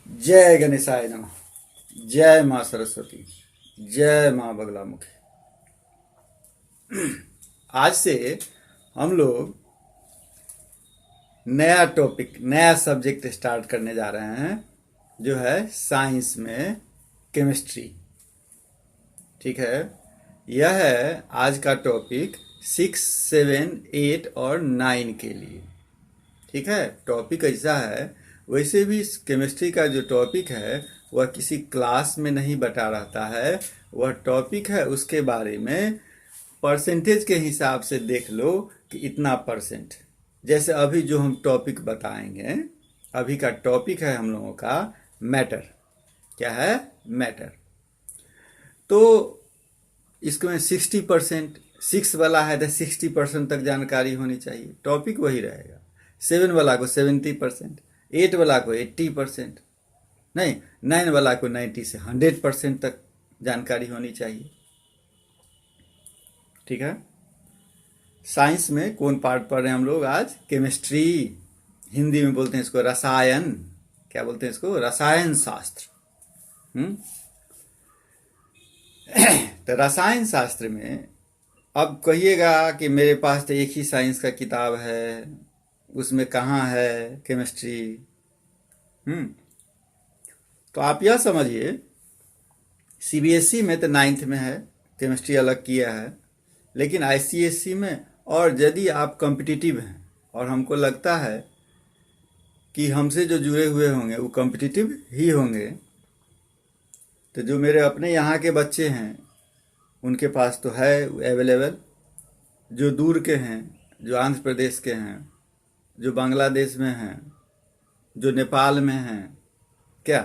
जय गणेशाय नमः। जय माँ सरस्वती। जय माँ बगलामुखी। आज से हम लोग नया टॉपिक, नया सब्जेक्ट स्टार्ट करने जा रहे हैं, जो है साइंस में केमिस्ट्री। ठीक है, यह है आज का टॉपिक 6, 7, 8 और 9 के लिए। ठीक है, टॉपिक ऐसा है। वैसे भी केमिस्ट्री का जो टॉपिक है वह किसी क्लास में नहीं बता रहता है। वह टॉपिक है, उसके बारे में परसेंटेज के हिसाब से देख लो कि इतना परसेंट। जैसे अभी जो हम टॉपिक बताएंगे, अभी का टॉपिक है हम लोगों का मैटर। क्या है? मैटर। तो इसमें 60%, 6 वाला है तो 60% तक जानकारी होनी चाहिए, टॉपिक वही रहेगा। 7 वाला को 70%, 8 वाला को 80%, नहीं 9 वाला को 90 से 100% तक जानकारी होनी चाहिए। ठीक है। साइंस में कौन पार्ट पढ़ रहे हैं हम लोग आज? केमिस्ट्री। हिंदी में बोलते हैं इसको रसायन। क्या बोलते हैं इसको? रसायन शास्त्र। तो रसायन शास्त्र में अब कहिएगा कि मेरे पास तो एक ही साइंस का किताब है, उसमें कहाँ है केमिस्ट्री? तो आप यह समझिए, सीबीएसई में तो 9th में है, केमिस्ट्री अलग किया है। लेकिन आईसीएसई में, और यदि आप कॉम्पिटिटिव हैं और हमको लगता है कि हमसे जो जुड़े हुए होंगे वो कॉम्पिटिटिव ही होंगे, तो जो मेरे अपने यहाँ के बच्चे हैं उनके पास तो है अवेलेबल। जो दूर के हैं, जो आंध्र प्रदेश के हैं, जो बांग्लादेश में हैं, जो नेपाल में हैं, क्या,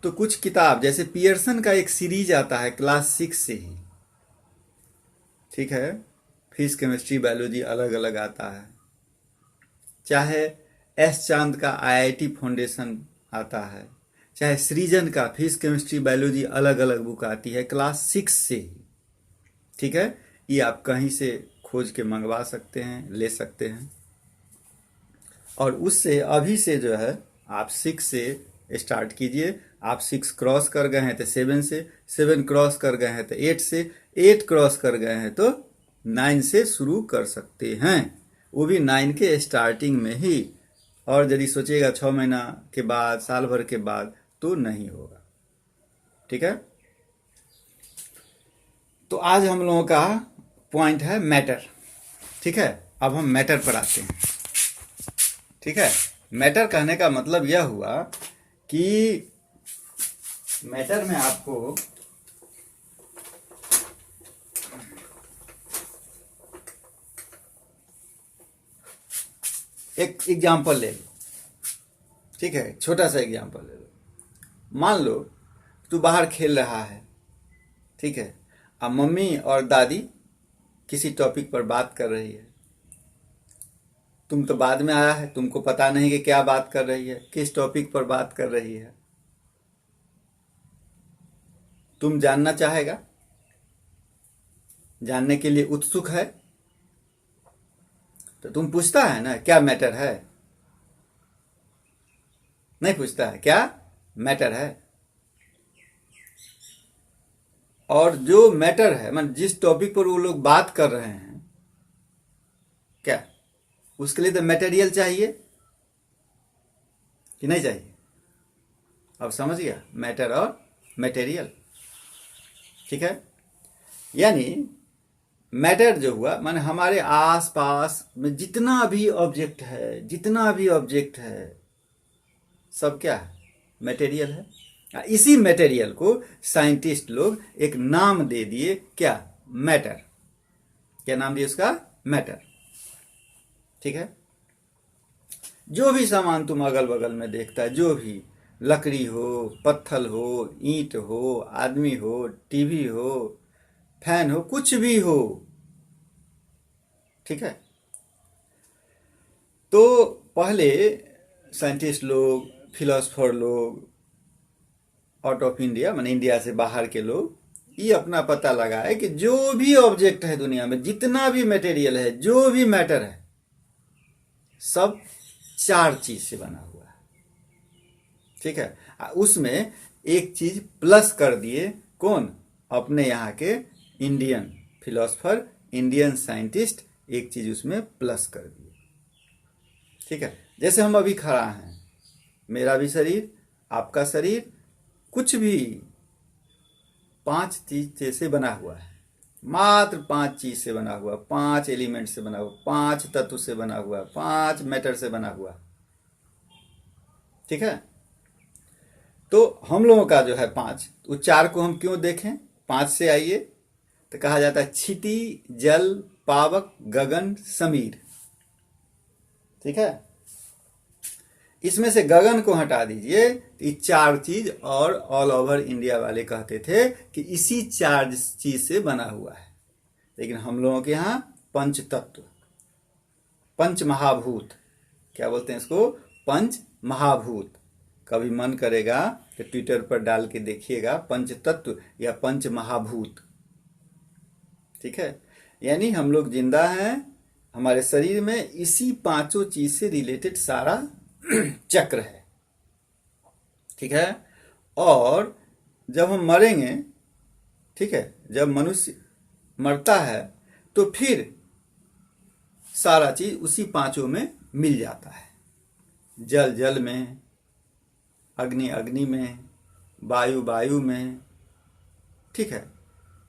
तो कुछ किताब जैसे पियर्सन का एक सीरीज आता है क्लास 6 से ही। ठीक है, फिजिक्स केमिस्ट्री बायोलॉजी अलग अलग आता है। चाहे एस चांद का आईआईटी फाउंडेशन आता है, चाहे सृजन का फिजिक्स केमिस्ट्री बायोलॉजी अलग अलग बुक आती है क्लास 6 से ही। ठीक है, ये आप कहीं से खोज के मंगवा सकते हैं, ले सकते हैं। और उससे अभी से जो है आप 6 से स्टार्ट कीजिए। आप 6 क्रॉस कर गए हैं तो 7 से, 7 क्रॉस कर गए हैं तो 8 से, 8 क्रॉस कर गए हैं तो 9 से शुरू कर सकते हैं, वो भी 9 के स्टार्टिंग में ही। और यदि सोचिएगा 6 महीना के बाद, साल भर के बाद, तो नहीं होगा। ठीक है। तो आज हम लोगों का पॉइंट है मैटर। ठीक है, अब हम मैटर पर आते हैं। ठीक है, मैटर कहने का मतलब यह हुआ कि मैटर में आपको एक एग्जाम्पल ले लो। ठीक है, छोटा सा एग्जाम्पल ले लो। मान लो तू बाहर खेल रहा है, ठीक है, अब मम्मी और दादी किसी टॉपिक पर बात कर रही है। तुम तो बाद में आया है, तुमको पता नहीं कि क्या बात कर रही है, किस टॉपिक पर बात कर रही है। तुम जानना चाहेगा? जानने के लिए उत्सुक है, तो तुम पूछता है ना क्या मैटर है? नहीं पूछता है क्या मैटर है। और जो मैटर है, मतलब जिस टॉपिक पर वो लोग बात कर रहे हैं, क्या उसके लिए तो मटेरियल चाहिए कि नहीं चाहिए? अब समझ गया, मैटर और मटेरियल। ठीक है, यानी मैटर जो हुआ माने हमारे आसपास में जितना भी ऑब्जेक्ट है, जितना भी ऑब्जेक्ट है, सब क्या है? मटेरियल है। इसी मटेरियल को साइंटिस्ट लोग एक नाम दे दिए, क्या? मैटर। क्या नाम दिए उसका? मैटर। ठीक है, जो भी सामान तुम अगल बगल में देखता है, जो भी लकड़ी हो, पत्थर हो, ईंट हो, आदमी हो, टीवी हो, फैन हो, कुछ भी हो, ठीक है। तो पहले साइंटिस्ट लोग, फिलोसफर लोग, आउट ऑफ इंडिया माने इंडिया से बाहर के लोग, ये अपना पता लगाए कि जो भी ऑब्जेक्ट है दुनिया में, जितना भी मटेरियल है, जो भी मैटर है, सब 4 चीज से बना हुआ है। ठीक है। उसमें एक चीज प्लस कर दिए, कौन? अपने यहाँ के इंडियन फिलोसफर, इंडियन साइंटिस्ट, एक चीज उसमें प्लस कर दिए। ठीक है, जैसे हम अभी खड़ा हैं, मेरा भी शरीर, आपका शरीर, कुछ भी 5 चीज से बना हुआ है, मात्र 5 चीज से बना हुआ, 5 एलिमेंट से बना हुआ, 5 तत्व से बना हुआ, 5 मैटर से बना हुआ। ठीक है, तो हम लोगों का जो है 5, वो 4 को हम क्यों देखें? 5 से आइए तो कहा जाता है क्षिति, जल, पावक, गगन, समीर। ठीक है, इसमें से गगन को हटा दीजिए तो ये 4 चीज, और ऑल ओवर इंडिया वाले कहते थे कि इसी 4 चीज से बना हुआ है। लेकिन हम लोगों के यहाँ पंच तत्व, पंच महाभूत, क्या बोलते हैं इसको? पंच महाभूत। कभी मन करेगा तो ट्विटर पर डाल के देखिएगा, पंच तत्व या पंच महाभूत। ठीक है, यानी हम लोग जिंदा हैं, हमारे शरीर में इसी 5 चीज से रिलेटेड सारा चक्र है। ठीक है, और जब हम मरेंगे, ठीक है, जब मनुष्य मरता है तो फिर सारा चीज उसी 5 में मिल जाता है। जल जल में, अग्नि अग्नि में, वायु वायु में। ठीक है,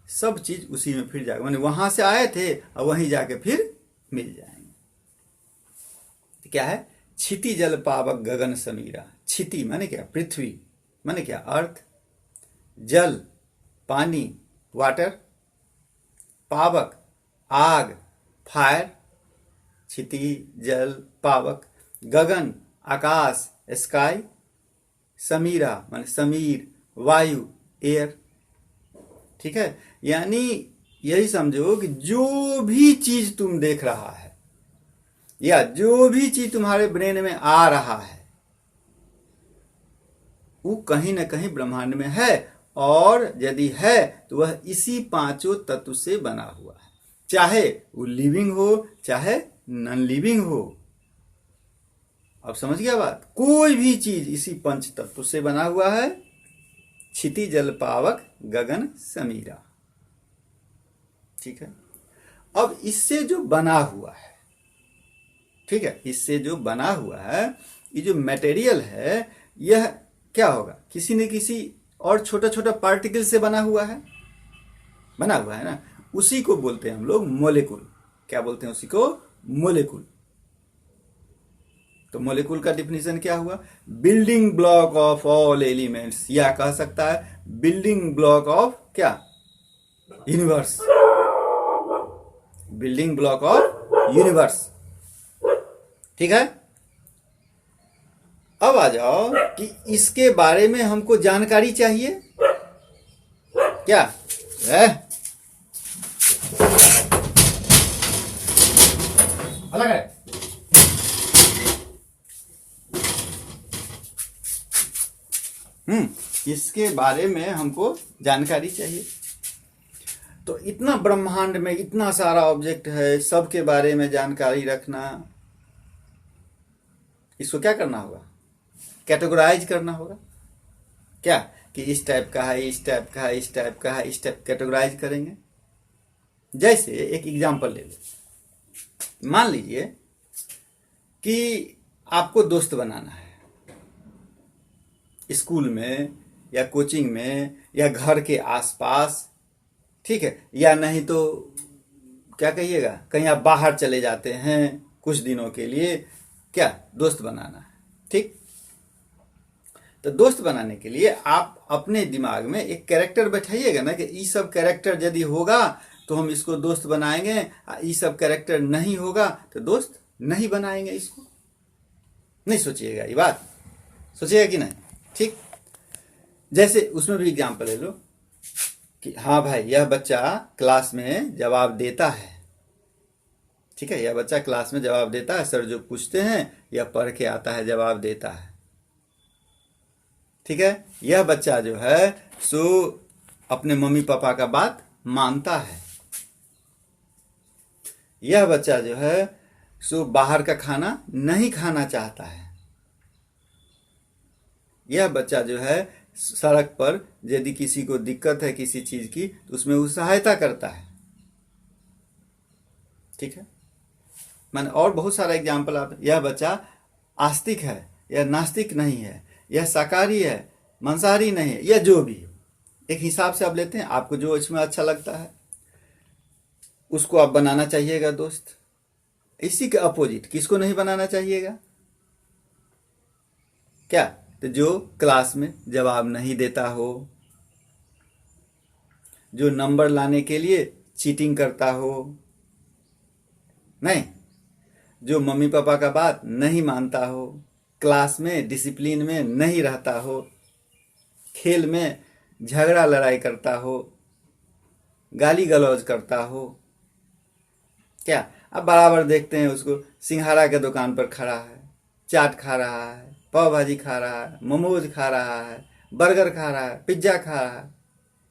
सब चीज उसी में फिर जाएगा, माने वहां से आए थे और वहीं जाके फिर मिल जाएंगे। तो क्या है? क्षिति, जल, पावक, गगन, समीरा। क्षिति माने क्या? पृथ्वी, माने क्या? अर्थ। जल, पानी, वाटर। पावक, आग, फायर। क्षिति, जल, पावक। गगन, आकाश, स्काई। समीरा माने समीर, वायु, एयर। ठीक है, यानी यही समझो कि जो भी चीज तुम देख रहा है या जो भी चीज तुम्हारे ब्रेन में आ रहा है, वो कहीं ना कहीं ब्रह्मांड में है, और यदि है तो वह इसी 5 तत्व से बना हुआ है, चाहे वो लिविंग हो चाहे नॉन लिविंग हो। अब समझ गया बात? कोई भी चीज इसी 5 तत्व से बना हुआ है। क्षिति, जल, पावक, गगन, समीरा। ठीक है, अब इससे जो बना हुआ है, ठीक है, इससे जो बना हुआ है, ये जो मटेरियल है, यह क्या होगा? किसी न किसी और छोटा छोटा पार्टिकल से बना हुआ है ना। उसी को बोलते हैं हम लोग मोलेकुल। क्या बोलते हैं उसी को? मोलेकुल। तो मोलेकुल का डिफिनीशन क्या हुआ? Building block of all elements, या कह सकता है बिल्डिंग ब्लॉक ऑफ क्या? Universe. Building block of universe. ठीक है, अब आ जाओ कि इसके बारे में हमको जानकारी चाहिए क्या है? अलग है। इसके बारे में हमको जानकारी चाहिए। तो इतना ब्रह्मांड में इतना सारा ऑब्जेक्ट है, सबके बारे में जानकारी रखना, इसको क्या करना होगा? कैटेगराइज करना होगा। क्या कि इस टाइप का है, इस टाइप का है, इस टाइप का है, इस टाइप कैटेगराइज करेंगे। जैसे एक एग्जांपल ले लो, मान लीजिए कि आपको दोस्त बनाना है, स्कूल में या कोचिंग में या घर के आसपास। ठीक है, या नहीं तो क्या कहिएगा, कहीं आप बाहर चले जाते हैं कुछ दिनों के लिए, क्या दोस्त बनाना है। ठीक, तो दोस्त बनाने के लिए आप अपने दिमाग में एक कैरेक्टर बैठाइएगा ना, कि ये सब कैरेक्टर यदि होगा तो हम इसको दोस्त बनाएंगे, ये सब कैरेक्टर नहीं होगा तो दोस्त नहीं बनाएंगे। इसको नहीं सोचिएगा, ये बात सोचिएगा कि नहीं? ठीक, जैसे उसमें भी एग्जाम्पल ले लो कि हाँ भाई, यह बच्चा क्लास में जवाब देता है। ठीक है, यह बच्चा क्लास में जवाब देता है, सर जो पूछते हैं यह पढ़ के आता है, जवाब देता है। ठीक है, यह बच्चा जो है सो अपने मम्मी पापा का बात मानता है। यह बच्चा जो है सो बाहर का खाना नहीं खाना चाहता है। यह बच्चा जो है सड़क पर यदि किसी को दिक्कत है किसी चीज की तो उसमें वो सहायता करता है। ठीक है, मैंने और बहुत सारा एग्जाम्पल आप, यह बच्चा आस्तिक है, यह नास्तिक नहीं है, यह शाकाहारी है, मांसाहारी नहीं है, यह जो भी हो, एक हिसाब से आप लेते हैं, आपको जो इसमें अच्छा लगता है उसको आप बनाना चाहिएगा दोस्त। इसी के अपोजिट किसको नहीं बनाना चाहिएगा? क्या? तो जो क्लास में जवाब नहीं देता हो, जो नंबर लाने के लिए चीटिंग करता हो, नहीं, जो मम्मी पापा का बात नहीं मानता हो, क्लास में डिसिप्लिन में नहीं रहता हो, खेल में झगड़ा लड़ाई करता हो, गाली गलौज करता हो। क्या? अब बराबर देखते हैं उसको सिंघाड़ा के दुकान पर खड़ा है, चाट खा रहा है, पाव भाजी खा रहा है, मोमोज खा रहा है, बर्गर खा रहा है, पिज्जा खा रहा है।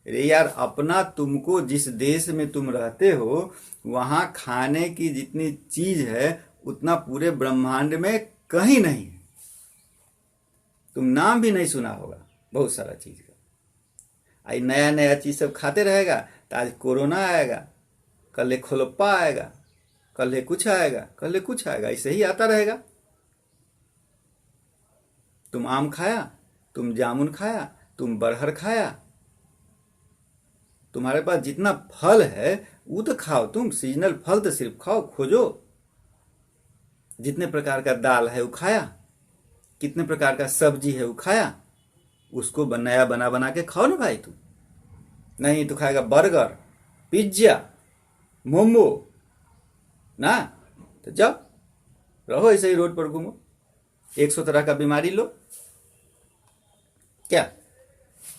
अरे यार, अपना तुमको जिस देश में तुम रहते हो वहां खाने की जितनी चीज है उतना पूरे ब्रह्मांड में कहीं नहीं है। तुम नाम भी नहीं सुना होगा बहुत सारा चीज का। आई नया नया चीज सब खाते रहेगा तो आज कोरोना आएगा, कल खोलप्पा आएगा, कल कुछ आएगा, कल कुछ आएगा, ऐसे ही आता रहेगा। तुम आम खाया, तुम जामुन खाया, तुम बरहर खाया, तुम्हारे पास जितना फल है वो तो खाओ, तुम सीजनल फल तो सिर्फ खाओ, खोजो। जितने प्रकार का दाल है वो खाया, कितने प्रकार का सब्जी है वो खाया, उसको नया बना बना के खाओ ना भाई। तुम नहीं तो खाएगा बर्गर, पिज्जा, मोमो ना, तो जब रहो ऐसे ही रोड पर घूमो, 100 तरह का बीमारी लो। क्या?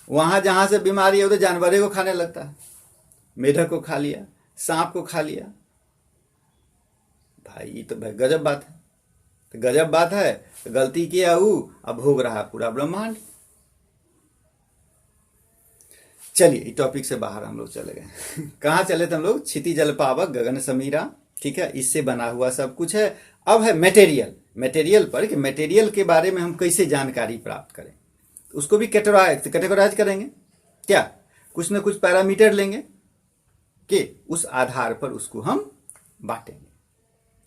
वहां जहां से बीमारी है उधर जानवरों को खाने लगता है, मेढक को खा लिया, सांप को खा लिया। भाई ये तो भाई गजब बात है। तो गजब बात है तो गलती किया हूं, अब भोग रहा पूरा ब्रह्मांड। चलिए इस टॉपिक से बाहर हम लोग चले गए कहाँ चले थे हम लोग? क्षिति जल पावक गगन समीरा। ठीक है, इससे बना हुआ सब कुछ है। अब है मटेरियल, मटेरियल पर कि मटेरियल के बारे में हम कैसे जानकारी प्राप्त करें, उसको भी कैटेगराइज करेंगे। क्या? कुछ ना कुछ पैरामीटर लेंगे कि उस आधार पर उसको हम बांटेंगे।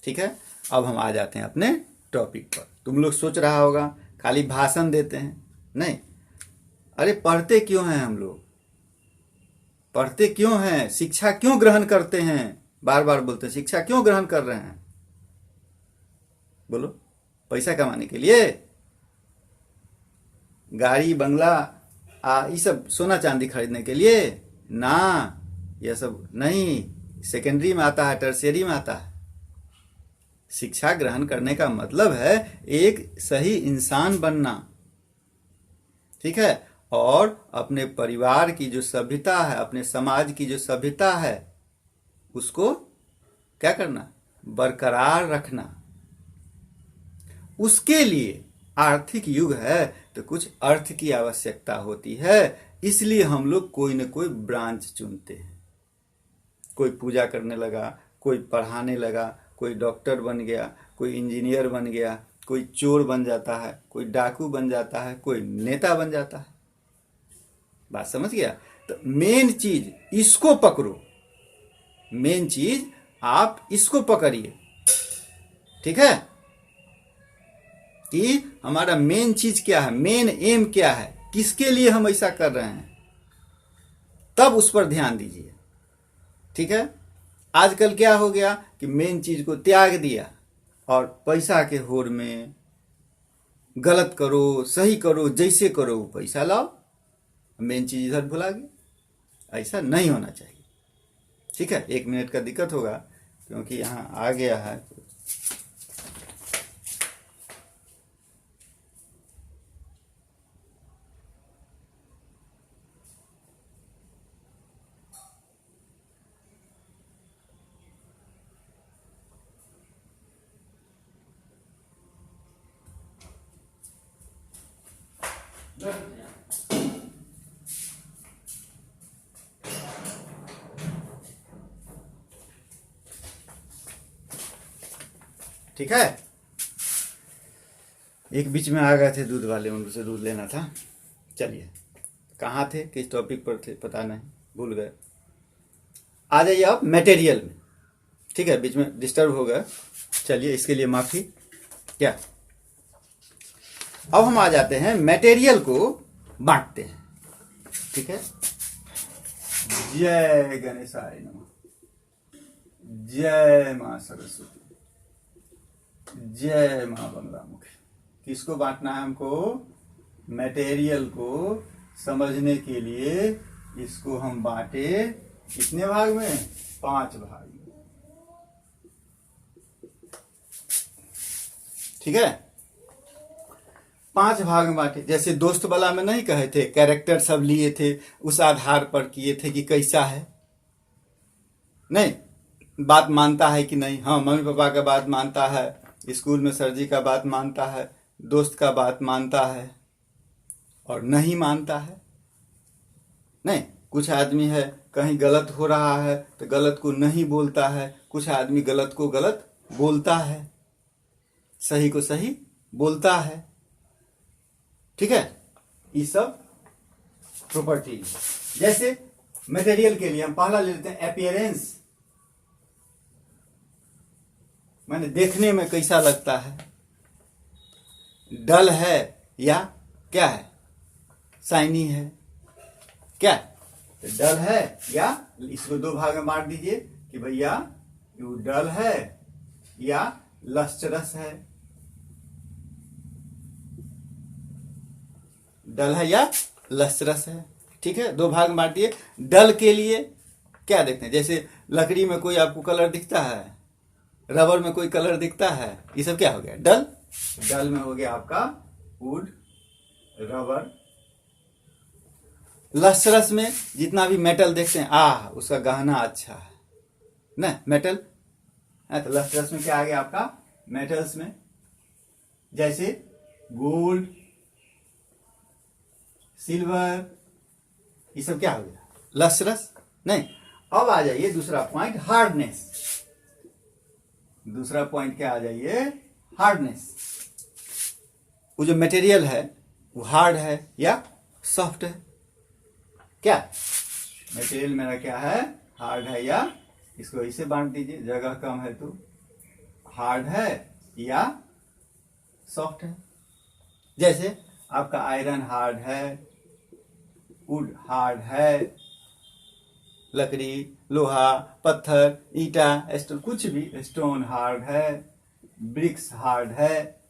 ठीक है, अब हम आ जाते हैं अपने टॉपिक पर। तुम लोग सोच रहा होगा खाली भाषण देते हैं, नहीं, अरे पढ़ते क्यों हैं हम लोग? पढ़ते क्यों हैं? शिक्षा क्यों ग्रहण करते हैं? बार बार बोलते हैं शिक्षा क्यों ग्रहण कर रहे हैं? बोलो, पैसा कमाने के लिए? गाड़ी बंगला ये सब सोना चांदी खरीदने के लिए ना, यह सब नहीं, सेकेंडरी में आता है, टर्शियरी में आता है। शिक्षा ग्रहण करने का मतलब है एक सही इंसान बनना। ठीक है, और अपने परिवार की जो सभ्यता है, अपने समाज की जो सभ्यता है, उसको क्या करना? बरकरार रखना। उसके लिए आर्थिक युग है तो कुछ अर्थ की आवश्यकता होती है, इसलिए हम लोग कोई न कोई ब्रांच चुनते हैं। कोई पूजा करने लगा, कोई पढ़ाने लगा, कोई डॉक्टर बन गया, कोई इंजीनियर बन गया, कोई चोर बन जाता है, कोई डाकू बन जाता है, कोई नेता बन जाता है। बात समझ गया? तो मेन चीज इसको पकड़ो, मेन चीज आप इसको पकड़िए। ठीक है, कि हमारा मेन चीज क्या है, मेन एम क्या है, किसके लिए हम ऐसा कर रहे हैं, तब उस पर ध्यान दीजिए। ठीक है, आजकल क्या हो गया कि मेन चीज को त्याग दिया और पैसा के होड़ में गलत करो, सही करो, जैसे करो पैसा लाओ, मेन चीज इधर भुला गए। ऐसा नहीं होना चाहिए। ठीक है, 1 मिनट का दिक्कत होगा क्योंकि यहाँ आ गया है। ठीक है, एक बीच में आ गए थे दूध वाले, उनसे दूध लेना था। चलिए, कहाँ थे, किस टॉपिक पर थे, पता नहीं, भूल गए। आ जाइए अब मटेरियल में। ठीक है, बीच में डिस्टर्ब हो गया, चलिए इसके लिए माफ़ी। क्या, अब हम आ जाते हैं मटेरियल को बांटते हैं। ठीक है, जय गणेशाय नमः, जय मां सरस्वती, जय मां बंगलामुखी। किसको बांटना है हमको? मटेरियल को समझने के लिए इसको हम बांटे कितने भाग में? 5 भाग में। ठीक है, 5 भाग में बांटे। जैसे दोस्त वाला में नहीं कहे थे, कैरेक्टर सब लिए थे, उस आधार पर किए थे कि कैसा है, नहीं बात मानता है कि नहीं। हाँ, मम्मी पापा का बात मानता है, स्कूल में सर जी का बात मानता है, दोस्त का बात मानता है और नहीं मानता है। नहीं, कुछ आदमी है कहीं गलत हो रहा है तो गलत को नहीं बोलता है, कुछ आदमी गलत को गलत बोलता है, सही को सही बोलता है। ठीक है, ये सब प्रॉपर्टी। जैसे मटेरियल के लिए हम पहला ले लेते हैं अपीयरेंस, माने देखने में कैसा लगता है, डल है या क्या है, शाइनी है, क्या तो डल है या, इसको 2 भाग में बांट दीजिए कि भैया ये डल है या लस्टरस है, डल है या लस्टरस है। ठीक है, 2 भाग में बांटिए। डल के लिए क्या देखते हैं, जैसे लकड़ी में कोई आपको कलर दिखता है, रबर में कोई कलर दिखता है, ये सब क्या हो गया? डल। डल में हो गया आपका वुड, रबर। लस्टरस में जितना भी मेटल देखते हैं, उसका गहना अच्छा है ना, मेटल है। तो लस्टरस में क्या आ गया आपका? मेटल्स में, जैसे गोल्ड, सिल्वर, ये सब क्या हो गया? लस्टरस। नहीं, अब आ जाइए दूसरा पॉइंट, हार्डनेस। दूसरा पॉइंट क्या आ जाइए? हार्डनेस। वो जो मटेरियल है वो हार्ड है या सॉफ्ट है? क्या मटेरियल मेरा क्या है? हार्ड है या, इसको इसे बांट दीजिए, जगह कम है तो, हार्ड है या सॉफ्ट है। जैसे आपका आयरन हार्ड है, वुड हार्ड है, लकड़ी, लोहा, पत्थर, ईटा, स्टोन, कुछ भी, स्टोन हार्ड है, ब्रिक्स हार्ड है।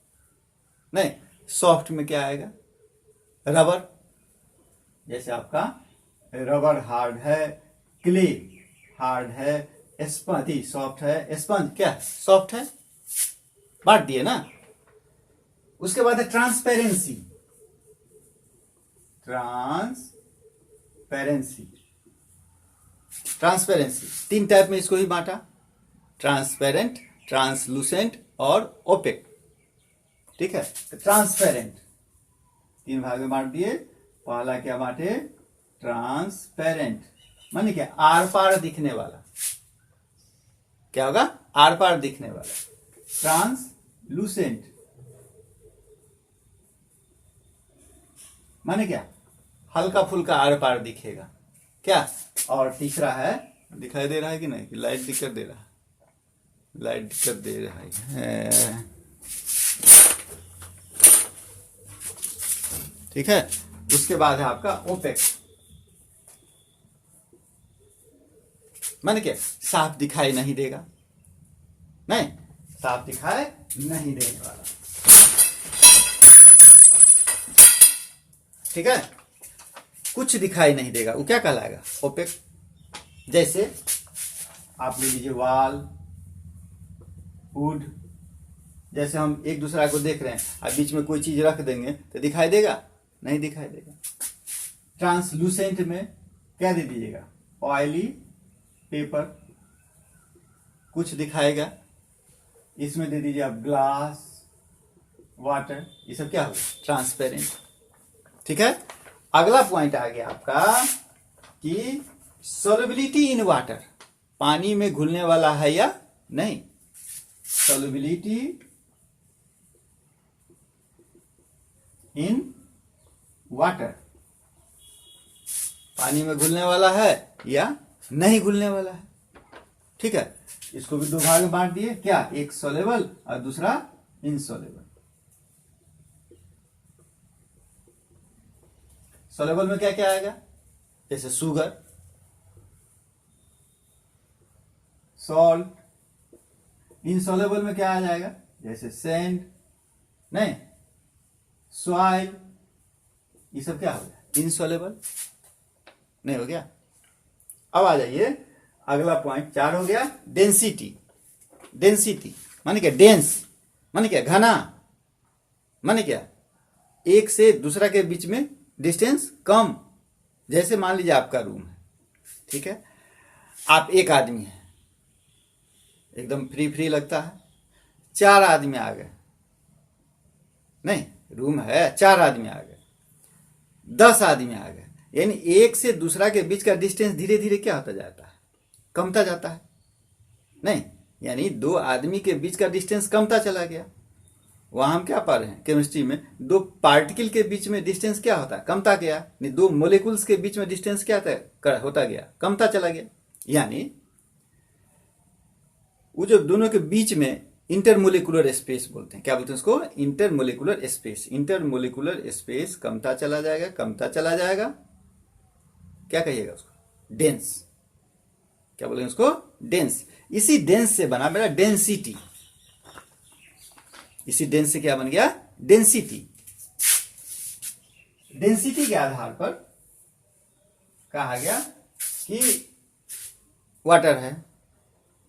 नहीं, सॉफ्ट में क्या आएगा? रबर। जैसे आपका रबर हार्ड है, क्ले हार्ड है, स्पंज सॉफ्ट है, स्पंज क्या सॉफ्ट है, बांट दिए ना। उसके बाद है ट्रांसपेरेंसी। ट्रांसपेरेंसी 3 टाइप में इसको ही बांटा, ट्रांसपेरेंट, ट्रांसलूसेंट और ओपेक। ठीक है, तो ट्रांसपेरेंट 3 भाग में बांट दिए। पहला क्या बांटे? ट्रांसपेरेंट, माने क्या? आर पार दिखने वाला। क्या होगा? आर पार दिखने वाला। ट्रांसलूसेंट माने क्या? हल्का फुल्का आर पार दिखेगा, क्या? और तीसरा है, दिखाई दे रहा है कि नहीं, कि लाइट दिक्कत दे रहा है? लाइट दिक्कत दे रहा है। ठीक है, उसके बाद है आपका ओपेक, माने क्या? साफ दिखाई नहीं देगा, नहीं साफ दिखाई नहीं देने वाला। ठीक है, कुछ दिखाई नहीं देगा, वो क्या कहलाएगा? ओपेक। जैसे आप ले लीजिए वाल, वुड। जैसे हम एक दूसरा को देख रहे हैं, अब बीच में कोई चीज रख देंगे तो दिखाई देगा? नहीं दिखाई देगा। ट्रांसलूसेंट में क्या दे दीजिएगा? ऑयली पेपर, कुछ दिखाएगा। इसमें दे दीजिए आप ग्लास, वाटर, ये सब क्या होगा? ट्रांसपेरेंट। ठीक है, अगला पॉइंट आ गया आपका कि सोलबिलिटी इन वाटर, पानी में घुलने वाला है या नहीं। सोलबिलिटी इन वाटर, पानी में घुलने वाला है या नहीं घुलने वाला है। ठीक है, इसको भी दो भाग में बांट दिए, क्या, एक सोलेबल और दूसरा इनसोलेबल। सोलेबल में क्या क्या आएगा, जैसे शुगर, सॉल्ट। इनसोलेबल में क्या आ जाएगा, जैसे सैंड, नहीं, सॉइल, ये सब क्या हो गया, इनसोलेबल। नहीं हो गया। अब आ जाइए अगला पॉइंट 4 हो गया, डेंसिटी। डेंसिटी माने क्या, डेंस माने क्या, घना, माने क्या, एक से दूसरा के बीच में डिस्टेंस कम। जैसे मान लीजिए आपका रूम है, ठीक है, आप एक आदमी हैं, एकदम फ्री फ्री लगता है, 4 आदमी आ गए, नहीं, रूम है, 4 आदमी आ गए, 10 आदमी आ गए, यानी एक से दूसरा के बीच का डिस्टेंस धीरे धीरे क्या होता जाता है, कमता जाता है, नहीं, यानी 2 आदमी के बीच का डिस्टेंस कमता चला गया। वहां हम क्या पा रहे हैं केमिस्ट्री में, 2 पार्टिकल के बीच में डिस्टेंस क्या होता है, कमता गया। 2 मोलिकुल्स के बीच में डिस्टेंस क्या होता गया, कमता चला गया। यानी वो जो दोनों के बीच में इंटरमोलिकुलर स्पेस बोलते हैं, क्या बोलते हैं उसको, इंटरमोलिकुलर स्पेस। इंटरमोलिकुलर स्पेस कमता चला जाएगा, कमता चला जाएगा, क्या कहिएगा उसको, डेंस। क्या बोलेंगे उसको, डेंस। इसी डेंस से बना मेरा डेंसिटी। इसी डेंस से क्या बन गया, डेंसिटी। डेंसिटी के आधार पर कहा गया कि वाटर है,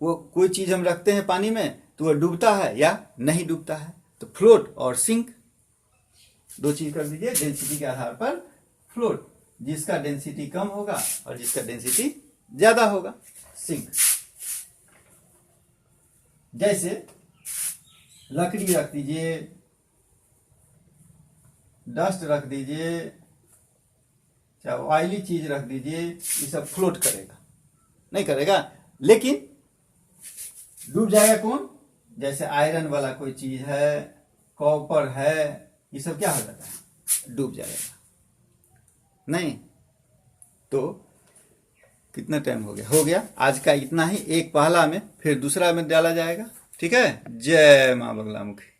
वो कोई चीज हम रखते हैं पानी में तो वो डूबता है या नहीं डूबता है, तो फ्लोट और सिंक, 2 चीज कर दीजिए डेंसिटी के आधार पर। फ्लोट, जिसका डेंसिटी कम होगा, और जिसका डेंसिटी ज्यादा होगा, सिंक। जैसे लकड़ी रख दीजिए, डस्ट रख दीजिए, चाहे ऑयली चीज रख दीजिए, ये सब फ्लोट करेगा, नहीं करेगा, लेकिन डूब जाएगा कौन, जैसे आयरन वाला कोई चीज है, कॉपर है, ये सब क्या हो जाता है, डूब जाएगा। नहीं तो कितना टाइम हो गया, हो गया आज का इतना ही। एक पहला में फिर दूसरा में डाला जाएगा। ठीक है, जय मां बगलामुखी।